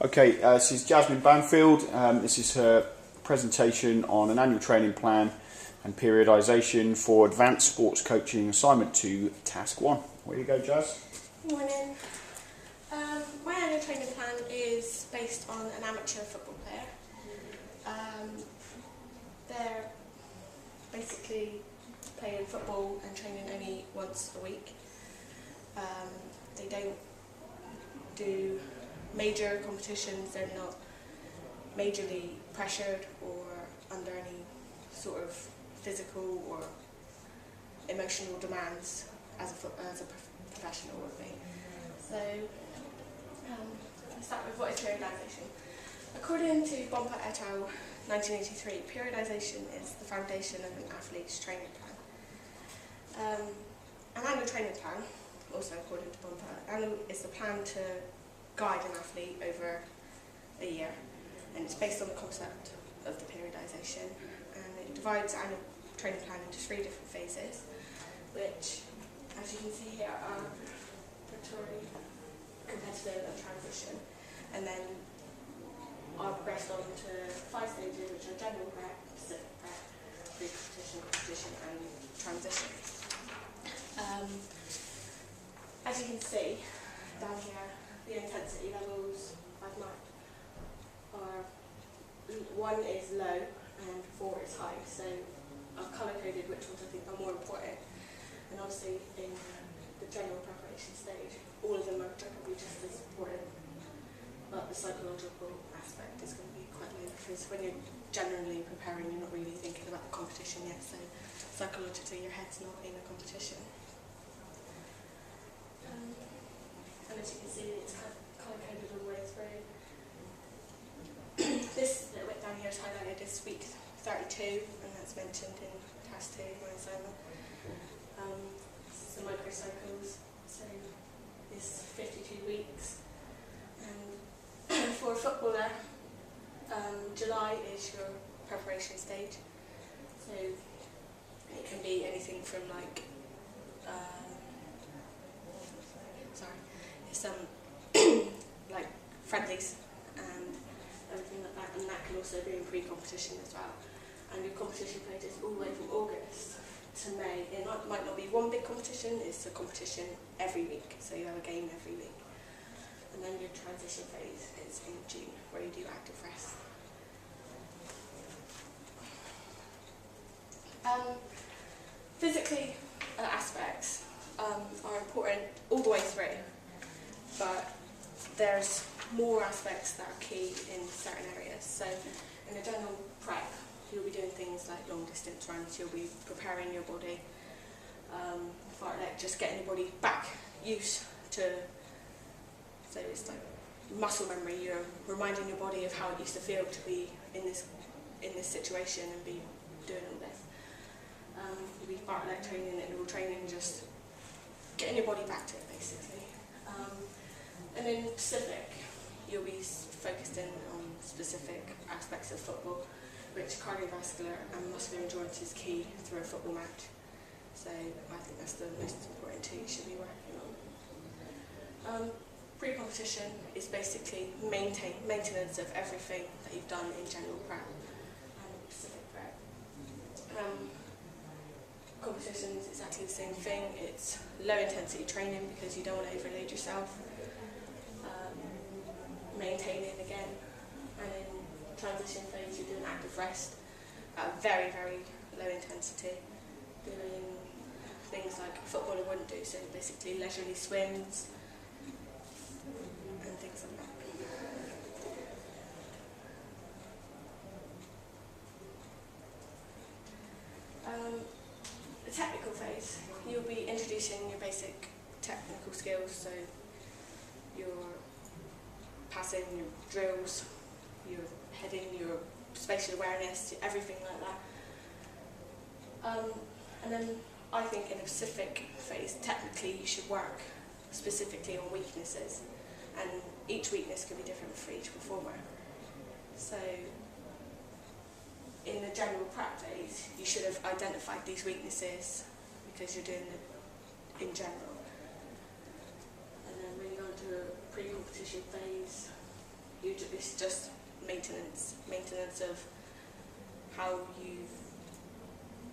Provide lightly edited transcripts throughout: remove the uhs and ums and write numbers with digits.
Okay, this is Jasmine Banfield. This is her presentation on an annual training plan and periodisation for advanced sports coaching assignment 2, task 1. Where you go, Jazz? Morning. My annual training plan is based on an amateur football player. They're basically playing football and training only once a week. They don't do major competitions, they're not majorly pressured or under any sort of physical or emotional demands as a professional would be. So, let's start with what is periodisation. According to Banfield et al. 1983, periodisation is the foundation of an athlete's training plan. An annual training plan, also according to Banfield, is the plan to guide an athlete over a year, and it's based on the concept of the periodisation, and it divides the annual training plan into 3 different phases, which, as you can see here, are preparatory, competitive and transition, and then are progressed on to 5 stages, which are general prep, specific prep, pre-competition, competition and transition. As you can see down here, the intensity levels I've marked are 1 is low and 4 is high, so I've colour-coded which ones I think are more important, and obviously in the general preparation stage all of them are probably just as important, but the psychological aspect is going to be quite low because when you're generally preparing you're not really thinking about the competition yet, so psychologically your head's not in a competition. And as you can see, it's kind of colour-coded all the way through. This little bit down here is highlighted as week 32, and that's mentioned in task 2, my assignment. This is the microcycles, so it's 52 weeks. And for a footballer, July is your preparation stage. So it can be anything from like, like friendlies and everything like that, and that can also be in pre-competition as well. And your competition phase is all the way from August to May. It might not be one big competition, it's a competition every week, so you have a game every week. And then your transition phase is in June, where you do active rest. Physically aspects are important all the way through, but there's more aspects that are key in certain areas. So in the general prep, you'll be doing things like long distance runs, you'll be preparing your body, just getting your body back used to, so it's like muscle memory, you're reminding your body of how it used to feel to be in this situation and be doing all this. You'll be fartlek training, interval training, just getting your body back to it basically. And in specific, you'll be focused in on specific aspects of football, which cardiovascular and muscular endurance is key through a football match. So I think that's the most important 2 you should be working on. Pre-competition is basically maintenance of everything that you've done in general prep and specific prep. Competition is exactly the same thing. It's low intensity training because you don't want to overload yourself. Maintaining again, and in transition phase you're doing active rest at a very, very low intensity, doing things like a footballer wouldn't do, so basically leisurely swims and things like that. The technical phase, you'll be introducing your basic technical skills, so your passing, your drills, your heading, your spatial awareness, everything like that. And then I think in a specific phase, technically you should work specifically on weaknesses, and each weakness can be different for each performer. So in the general prep phase, you should have identified these weaknesses because you're doing it in general. And then when you go into a pre-competition phase, It's just maintenance of how you've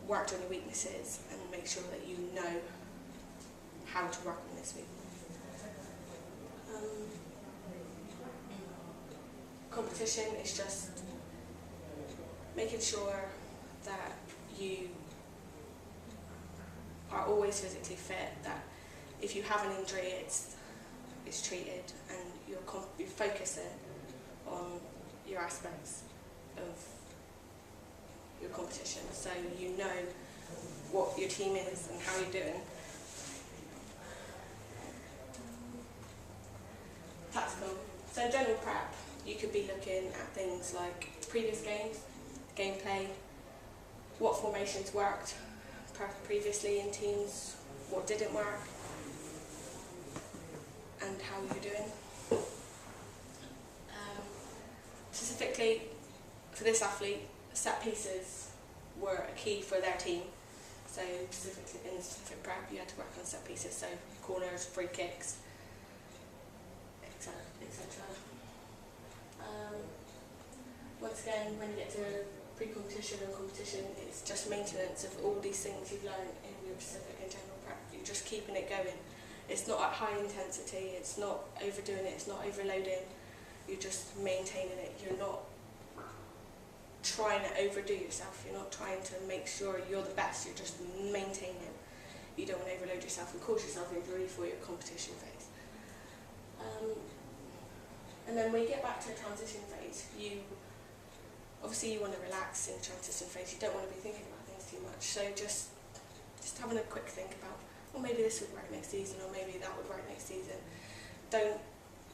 worked on your weaknesses and make sure that you know how to work on this weakness. Competition is just making sure that you are always physically fit, that if you have an injury it's treated, and you're focusing on your aspects of your competition, so you know what your team is and how you're doing. Tactical. So general prep, you could be looking at things like previous games, gameplay, what formations worked previously in teams, what didn't work, and how you're doing. Specifically for this athlete, set pieces were a key for their team. So specifically in the specific prep, you had to work on set pieces, so corners, free kicks, etc. Once again, when you get to pre-competition and competition, it's just maintenance of all these things you've learned in your specific and general prep. You're just keeping it going. It's not at high intensity, it's not overdoing it, it's not overloading. You're just maintaining it. You're not trying to overdo yourself. You're not trying to make sure you're the best. You're just maintaining. You don't want to overload yourself and cause yourself injury for your competition phase. And then when you get back to the transition phase, obviously you want to relax in the transition phase. You don't want to be thinking about things too much. So just having a quick think about, well, maybe this would work next season, or maybe that would work next season. Don't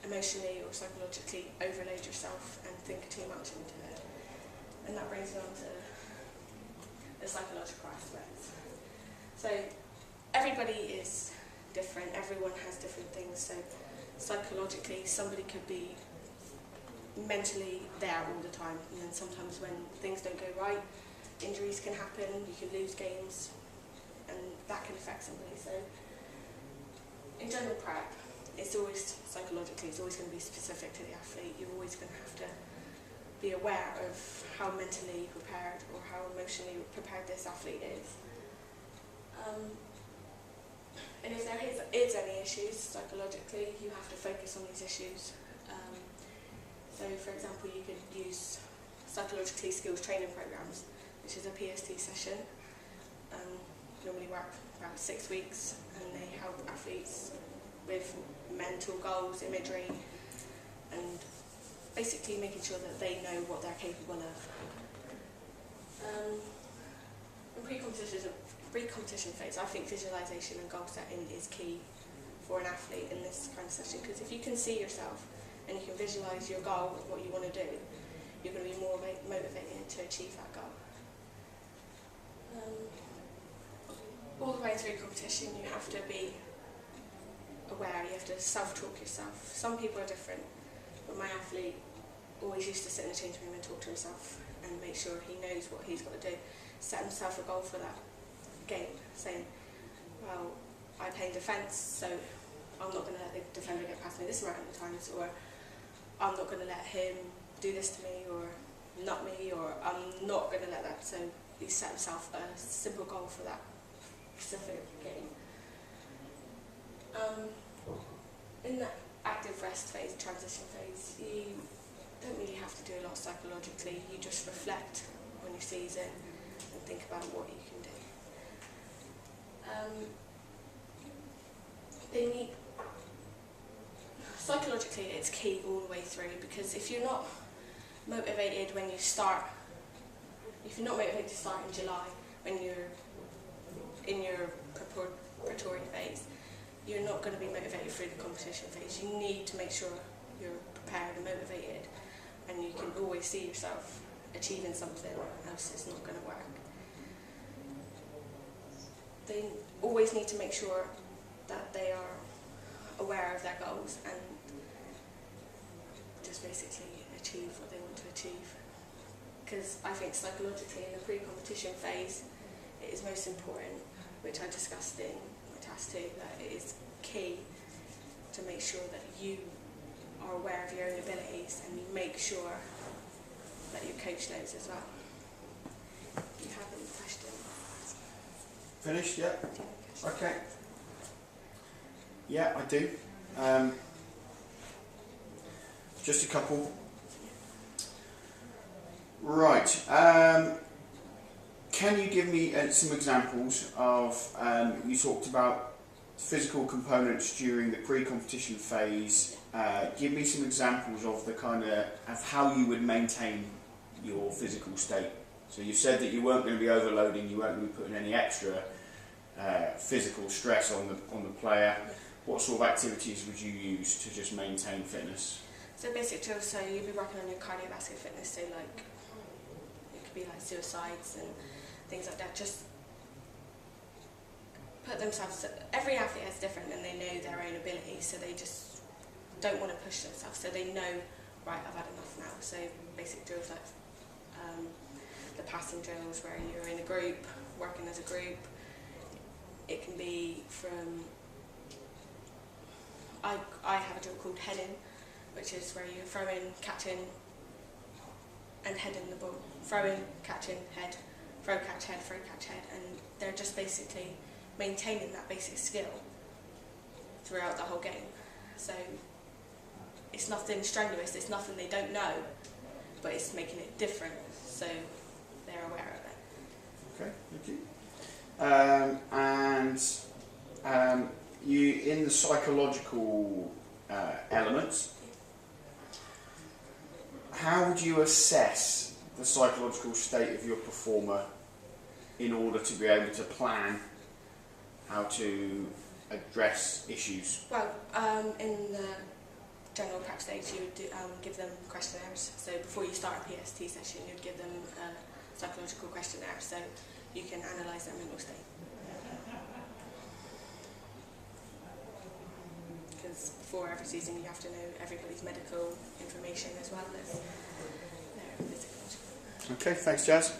emotionally or psychologically overload yourself and think too much into it. And that brings me on to the psychological aspects. So everybody is different, everyone has different things. So psychologically, somebody could be mentally there all the time, and then sometimes when things don't go right, injuries can happen, you can lose games, and that can affect somebody. So in general prep, it's always psychologically, it's always going to be specific to the athlete. You're always going to have to be aware of how mentally prepared or how emotionally prepared this athlete is. And if there is any issues psychologically, you have to focus on these issues. So for example, you could use psychologically skills training programs, which is a FdSc session. Normally work about 6 weeks, and they help athletes with mental goals, imagery, and basically making sure that they know what they're capable of. In pre-competition phase, I think visualization and goal setting is key for an athlete in this kind of session, because if you can see yourself and you can visualize your goal with what you want to do, you're going to be more motivated to achieve that goal. All the way through competition, you have to be aware, you have to self-talk yourself. Some people are different, but my athlete always used to sit in the change room and talk to himself and make sure he knows what he's got to do, set himself a goal for that game, saying, well, I play defence, so I'm not going to let the defender get past me this amount of times, or I'm not going to let him do this to me, or nut me, or I'm not going to let that. So he set himself a simple goal for that specific game. In the active rest phase, transition phase, you don't really have to do a lot psychologically. You just reflect on your season and think about what you can do. Psychologically, it's key all the way through, because if you're not motivated when you start, if you're not motivated to start in July when you're in your preparatory phase, you're not going to be motivated through the competition phase. You need to make sure you're prepared and motivated, and you can always see yourself achieving something, else it's not going to work. They always need to make sure that they are aware of their goals and just basically achieve what they want to achieve. Because I think psychologically in the pre-competition phase it is most important, which I discussed in my task 2, that it is key to make sure that you are aware of your own abilities, and you make sure that your coach knows as well. Do you have any questions? Finished? Yeah. Okay. Yeah, I do. Just a couple. Right. Can you give me some examples of, you talked about physical components during the pre-competition phase. Give me some examples of the of how you would maintain your physical state. So you said that you weren't going to be overloading, you weren't going to be putting any extra physical stress on the player. What sort of activities would you use to just maintain fitness? So basic drills, so you'd be working on your cardiovascular fitness, so like, it could be like suicides and things like that. Just put themselves, every athlete is different and they know their own abilities, so they just don't want to push themselves, so they know, right, I've had enough now. So basic drills like the passing drills where you're in a group, working as a group. It can be from, I have a drill called heading, which is where you're throwing, catching and heading the ball. Throwing, catching, head, throw, catch, head, and they're just basically maintaining that basic skill throughout the whole game. So it's nothing strenuous, it's nothing they don't know, but it's making it different, so they're aware of it. Okay, thank you. You, in the psychological elements, how would you assess the psychological state of your performer in order to be able to plan how to address issues? Well, in the general prep stage, you would give them questionnaires. So before you start a PST session, you'd give them a psychological questionnaire, so you can analyse their mental state. Because before every season, you have to know everybody's medical information as well as their physiological. Okay, thanks, Jazz.